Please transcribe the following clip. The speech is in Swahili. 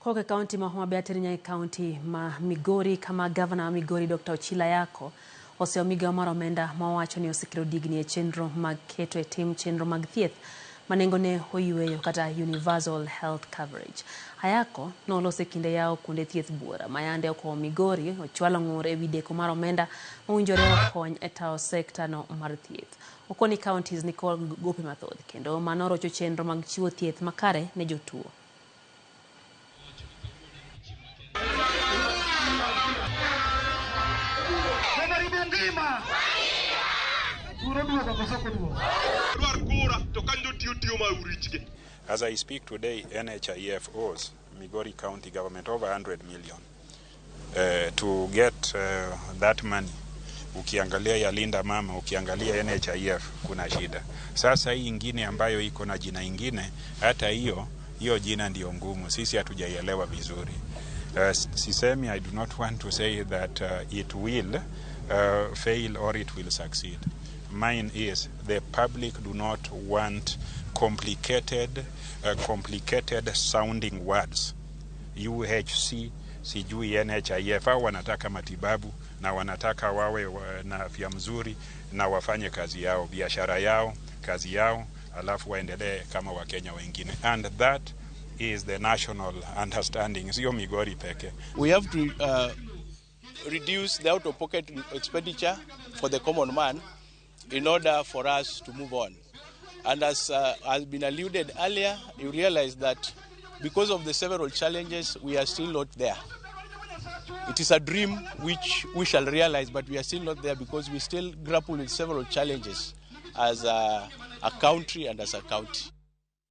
Koke kaunti ma Homa Bay terinya kaunti ma Migori kama governor Migori Dr. Ochwal oseo migawo mar omenda ma wacho ni osekelo digni e chenro mag keto e tim chenro mag thieth manengone oyueyo kata universal health coverage. Ayako nolose kinde yawo kuonde thieth buora mayande oko Migori Ochwal ng'ur ewi deko mar omenda mowinjore okony e tawo sekta no mar thieth. Okoni counties ni kod gope mathoth kendo mano rocho chenro mag chiwo thieth makare ne jotuo. As I speak today, NHIF owes Migori County government over 100 million. To get that money, ukiangalia ya Linda Mama, ukiangalia NHIF, kuna shida. Sasa hii ingine ambayo iko na jina ingine, hata hiyo jina ndio ngumu. Sisi hatujaielewa vizuri. Sisemi, I do not want to say that it will fail or it will succeed. Mine is the public do not want complicated sounding words. UHC, sijui NHIF, wanataka matibabu na wanataka wawe na afya mzuri na wafanye kazi yao, biashara yao, kazi yao, alafu waendelee kama Wakenya wengine. And that is the national understanding. Sio Migori peke. We have to reduce the out-of-pocket expenditure for the common man in order for us to move on. And as has been alluded earlier, you realize that because of the several challenges, we are still not there. It is a dream which we shall realize, but we are still not there because we still grapple with several challenges as a country and as a county.